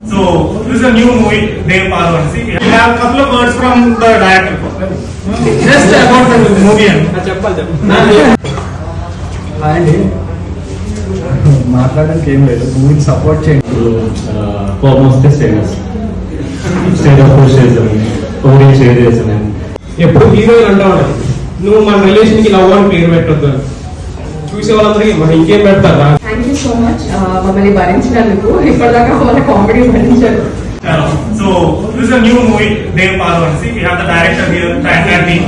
So this is a new movie, Dev Parvansi. We have a couple of words from the director. Just about the movie. అండి మాట్లాడడానికి ఏం లేదు, మూవీని support చేయండి. కోపం వస్తే స్టేటస్ షేర్ చేసాను. ఎప్పుడు హీరోయిన్ అంటా ఉండదు, నువ్వు మన రిలేషన్ కి లవ్ అని పేరు పెట్టొద్దు. చూసే వాళ్ళందరికీ మరి ఇంకేం పెడతారా? థ్యాంక్ యూ సో మచ్ మమ్మల్ని భరించినందుకు. ఇప్పటిదాకా మన comedy భరించారు. So this is a new movie, Dev Parvansi. We have the director here, the entire team.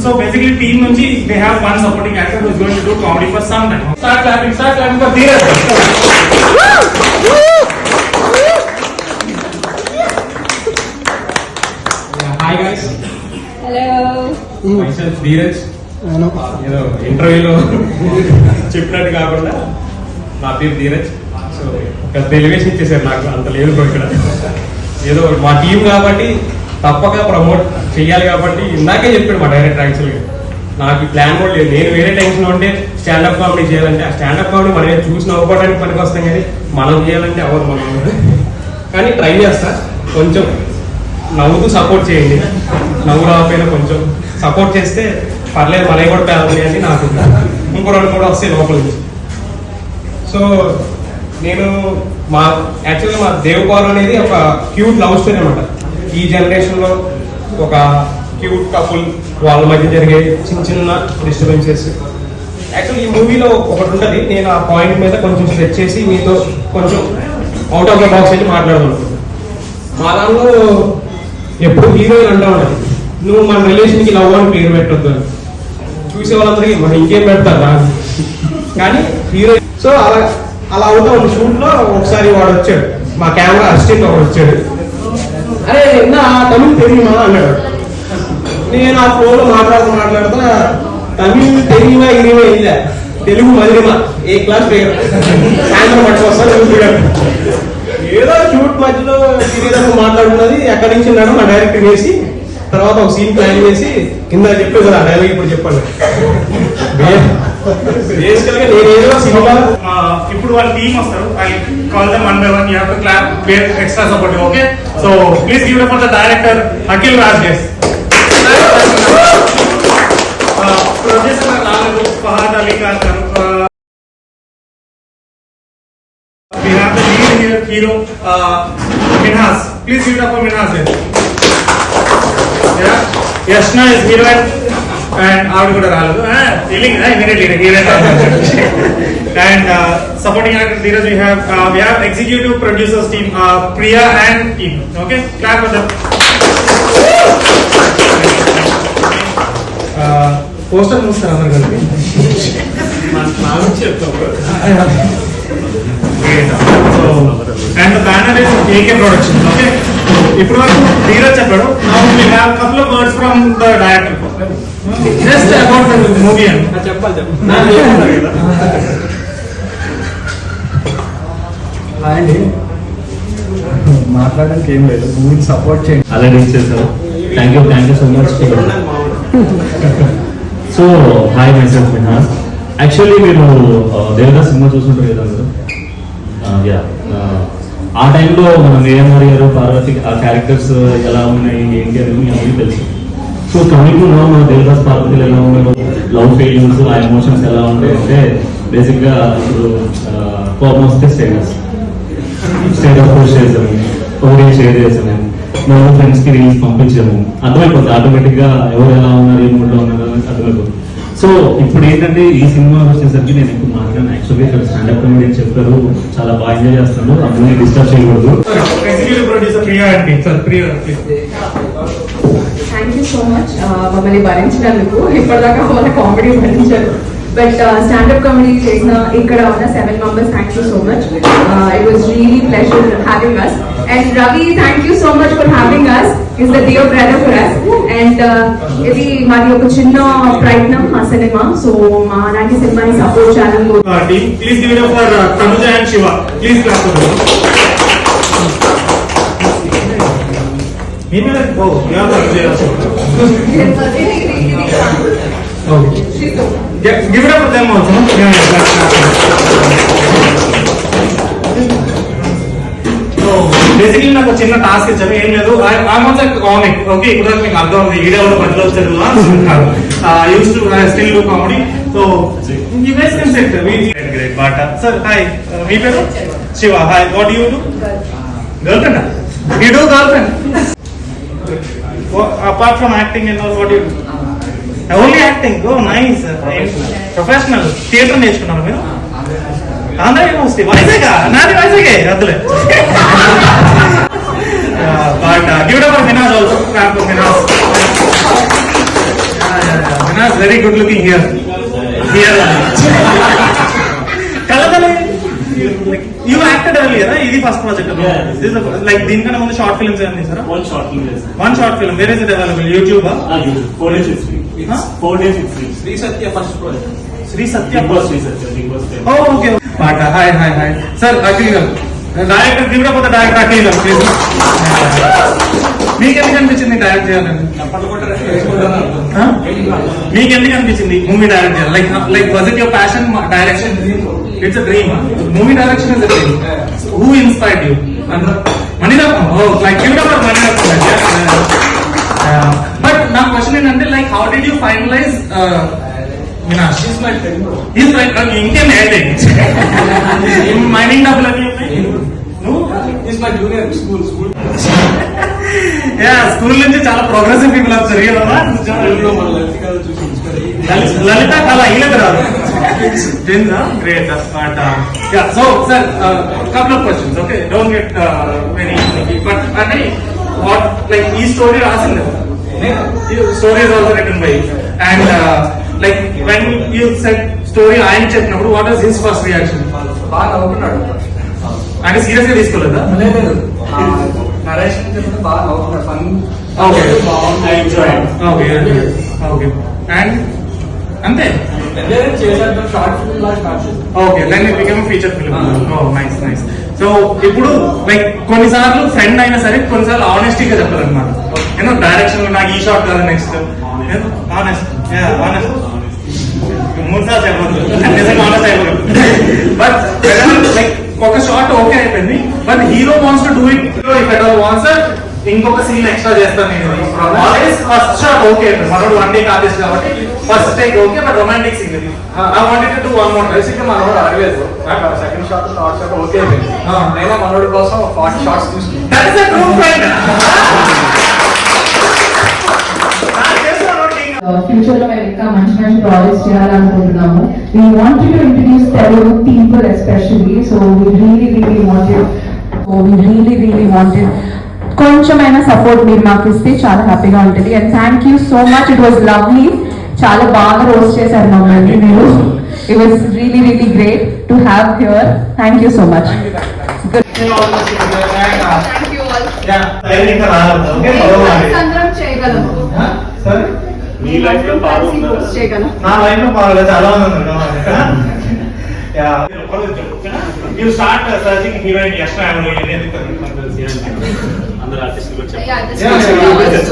So basically team nunchi they have one supporting actor who is going to do comedy for some time. Start clapping for Dheeraj. Hi guys, hello. Myself Dheeraj. ఏదో ఇంటర్వ్యూలో చెప్పినట్టు కాకుండా నా పేరు Dheeraj. So ఒక elevation ఇచ్చేసారు, నాకు అంత లేదు ఇక్కడ. ఏదో మా టీం కాబట్టి తప్పక ప్రమోట్ చేయాలి కాబట్టి ఇందాకే చెప్పాడు మా డైరెక్టర్. యాక్చువల్గా నాకు ఈ ప్లాన్ కూడా లేదు. నేను వేరే టెన్షన్ ఉంటే స్టాండప్ కామెడీ చేయాలంటే ఆ స్టాండప్ కామెడీ మనమే చూసి నవ్వుకోవడానికి పనికి వస్తాం, కానీ మనం చేయాలంటే అవ్వదు మనం. కానీ ట్రై చేస్తా, కొంచెం నవ్వుతూ సపోర్ట్ చేయండి. నవ్వు రాకపోయినా కొంచెం సపోర్ట్ చేస్తే పర్లేదు, మనవి కూడా పేదలు అని నాకు ఇంకో రెండు కూడా వస్తాయి లోపల నుంచి. సో నేను యాక్చువల్గా మా దేవపాలు అనేది ఒక క్యూట్ లవ్ స్టోరీ అనమాట. ఈ జనరేషన్లో ఒక క్యూట్ కపుల్ వాళ్ళ మధ్య జరిగే చిన్న చిన్న డిస్టర్బెన్సెస్. యాక్చువల్లీ ఈ మూవీలో ఒకటి ఉంటుంది, నేను ఆ పాయింట్ మీద కొంచెం స్ట్రెచ్ చేసి మీతో కొంచెం అవుట్ ఆఫ్ ద బాక్స్ అయితే మాట్లాడదాం. మా దానిలో ఎప్పుడు హీరోయిన్ అంటా ఉండదు, నువ్వు మన రిలేషన్ కి లవ్ అని పేరు పెట్టొద్దు. చూసే వాళ్ళందరికీ మరి ఇంకేం పెడతారా? కానీ హీరోయిన్. సో అలా అవుతా ఉంది. షూట్ లో ఒకసారి వాడు వచ్చాడు, మా కెమెరా అసిస్టెంట్ ఒకడు వచ్చాడు. అరే నా తమిళ్ తెలియమా అన్నాడు. నేను ఆ ఫ్లోలో మాట్లాడుతా తమిళ్ తెలియమా ఇరిమా ఇలా తెలుగు మదిరిమా ఏ క్లాస్ సాయంత్రం పట్టుకొస్తాను. ఏదో షూట్ మధ్యలో సీరియస్ మాట్లాడుతున్నది ఎక్కడి నుంచి ఉన్నాడు మా డైరెక్టర్ వేసి తర్వాత ఒక సీన్ ప్లాన్ చేసి కింద చెప్పేది ఆ డైలాగ్ ఇప్పుడు చెప్పండి. బేసికల్ గా నేను ఏదో సినిమా ఇప్పుడు వాళ్ళ టీమ్ వస్తారు. I call them one by one. You have to clap with extra support. Okay, so please give it for the director Akhil Rajesh. Producer రాలేదు ఫహద్ అలీ ఖాన్ గారు. We have the lead here, hero Minhas. Please give it up for Minhas. Yeah, Yashna is heroine and out kuda raladu. Feeling immediately heroine. And supporting actors Dheeraj, we have executive producers team Priya and team. Okay, clap for them. Poster muster andaru kalpi ನಾನು చెప్తాను. So and the banner is AK Productions. Okay, ఇప్పుడు వరకు ధీరజ్ చెప్పాడు. Now we have a couple of words from the director. Just about the movie. చెప్పాలి. అండి మాట్లాడడానికి ఏం లేదు, మూవీని సపోర్ట్ చేయండి. అలాగే ఇచ్చేసారు. Thank you so much. So hi myself Minhas. Actually మీరు దేవదాస్ సినిమా చూసుకుంటారు కదా మీరు. ఆ టైంలో మనం ఏఎంఆర్ గారు పార్వతి ఆ క్యారెక్టర్స్ ఎలా ఉన్నాయి ఏంటి అనేది మీ అందరికీ తెలుసు. సో కమింగ్ టు నో మన దేవదాస్ పార్వతిలు ఎలా ఉన్నాయో, లవ్ ఫీలింగ్స్ ఆ ఎమోషన్స్ ఎలా ఉంటాయి అంటే బేసిక్గా ఇప్పుడు కోపం వస్తే స్టేటస్ పోస్ట్ చేసాము, షేర్ చేసాము, మేము ఫ్రెండ్స్కి రీల్స్ పంపించాము. అర్థమైపోతుంది ఆటోమేటిక్గా ఎవరు ఎలా ఉన్నారు, ఏ మూడ్లో ఉన్నారు అర్థమైపోతుంది. సో ఇప్పుడు ఏంటంటే ఈ సినిమా వచ్చేసరికి నేను ఎక్కువ మాట్లాడాను. యాక్చువల్లీ ఇక్కడ స్టాండప్ కామెడీ చెప్పారు, చాలా బాగా ఎంజాయ్ చేస్తున్నాను. అందులో డిస్టర్బ్ చేయకూడదు. థ్యాంక్ యూ సో మచ్ మమ్మల్ని భరించినందుకు. ఇప్పటిదాకా మన కామెడీ భరించారు. బట్ స్టాండప్ కామెడీ చేసిన ఇక్కడ ఉన్న 7 members, thank you so much. It was really pleasure having us. And Ravi, thank you so much for having us. Is the dear brother for us. And ఇది మాది ఒక చిన్న ప్రయత్నం ఆ సినిమా. సో మా లాంటి సినిమాని సపోర్ట్ చేయాలని please give it up for Tanuja and Shiva. Please clap for them. Give it up for them also. Yeah, basically నాకు ఒక చిన్న టాస్క్ ఇచ్చారు, ఏం లేదు కామిక్. ఓకే, ఇప్పుడు మీకు అర్థం అవుతుంది, వీడియో మధ్యలో వచ్చారు use to still do comedy. So you guys can set great బాట. సార్ హాయ్, మీ పేరు? Shiva. Hi, what you do? Girl friend? You do girl friend? Apart from acting and what you do? Only acting. Oh nice. Professional theatre నేర్చుకున్నారు మీరు? Andhra university. Vizag? నాది వైజాగే, అద్దులే. But give it up for Minaj also. Clap for Minaj. Minaj very good looking here. కలదలే. You acted earlier. ఇది first project like దీనికన్నా ముందు short films ఏమన్నా తీసారా? One short film. Where is it available? YouTube? 4 days it's free. It's 4 days it's free. Sri Satya. Big Boss Sri Satya, Big Boss 10. Oh, okay. But hi. Sir, Akhil garu. Director, give it up for the director Akhil garu, please. మీకు ఎందుకు అనిపించింది direct చేయాలని? మీకు ఎందుకు అనిపించింది movie direct చేయాలి? Like was it your passion? Direction it's a dream. Movie direction is a dream. Who inspired you? Mani Ratnam. Oh like give it up for Mani Ratnam. But నా question ఏంటంటే like how did you finalise Minash? He's my friend. He's my friend. Indian heading. Mining double again. No? He's my junior school. Yeah, school నుంచి చాలా progressive people వచ్చారు కదా. లలిత కళ ఇలా రాదు. Great. But yeah, so sir, couple of questions. Okay, don't get very but అంటే what like ఈ story రాసింది. Story is also written by and like when you said story ఆయన చెప్పినప్పుడు what was his first reaction? బాగా నవ్వుకున్నాడు. అంటే serious గా తీసుకోలేదా? లేదు, నరేషన్ చెప్పిన బాగా నవ్వుకున్నాడు. Fun. Okay, I enjoyed. Okay and అంతే. చేశాడు షార్ట్ ఫిల్మ్ లా స్టార్ట్ చేశాడు. Okay, then it become feature film. Oh nice. So ఇప్పుడు లైక్ కొన్నిసార్లు ఫ్రెండ్ అయినా సరే కొన్నిసార్లు ఆనెస్టీగా చెప్పాలన్నమాట. ఏదో డైరెక్షన్ నాకు ఈ షాట్ కదా నెక్స్ట్ ఆనెస్ట్. మూడు సార్లు చెప్పదు నిజంగా ఆనెస్ట్ అయిపోయింది. బట్ లైక్ ఒక షాట్ ఓకే అయిపోయింది, but hero wants to do it. If at all wants ఇంకొక సీన్ ఎక్స్ట్రా చేస్తాను నేను. ఆల్వేస్ ఫస్ట్ షాట్ ఓకే అయిపోయింది. మనోడు 1 టేక్ ఆర్టిస్ట్ కాబట్టి first take okay, but romantic scene ఇది. I wanted to do one more. బేసిక్గా మనోడు అడగలేదు. Second shot third shot okay అయిపోయింది. నేను మనోడి కోసం 40 షాట్స్ తీసుకున్నాను. That is a true friend. Future లో మేము ఇంకా మంచి ప్రాజెక్ట్స్ చేయాలనుకుంటున్నాము. We wanted to introduce Telugu people especially. So we really wanted కొంచెమైనా సపోర్ట్ మీరు మాకు ఇస్తే చాలా హ్యాపీగా ఉంటుంది. And thank you so much. It was lovely. చాలా బాగా రోస్ట్ చేశారు మమ్మల్ని మీరు. It was really great to have here. Thank you so much. చేయగలము. మీ లైఫ్ లో బాగుందా? నా లైఫ్ లో బాగా చాలా ఉంది. You start searching heroine Yashna and అందరూ ఆర్టిస్టులు కూడా Yeah, చెప్పారు. this is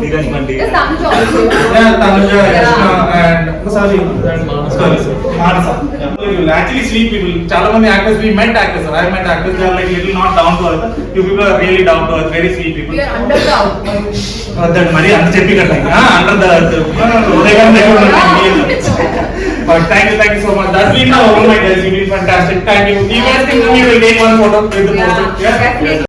ధీరజ్ బండి. Yes, Tanuja also. Yeah, Tanuja, Yashna and sorry, Manasa. You will actually sleep people. చాలా మంది actors, we met actors. I met actors. They are like little not down to earth. You people are really down to earth, very sweet people. We are under the earth. That మరి అంత చెప్పి కదా under the earth. But thank you so much. That's been the whole night, guys. You've been fantastic. Thank you. You guys can come here and take one photo with the poster. Yeah, definitely.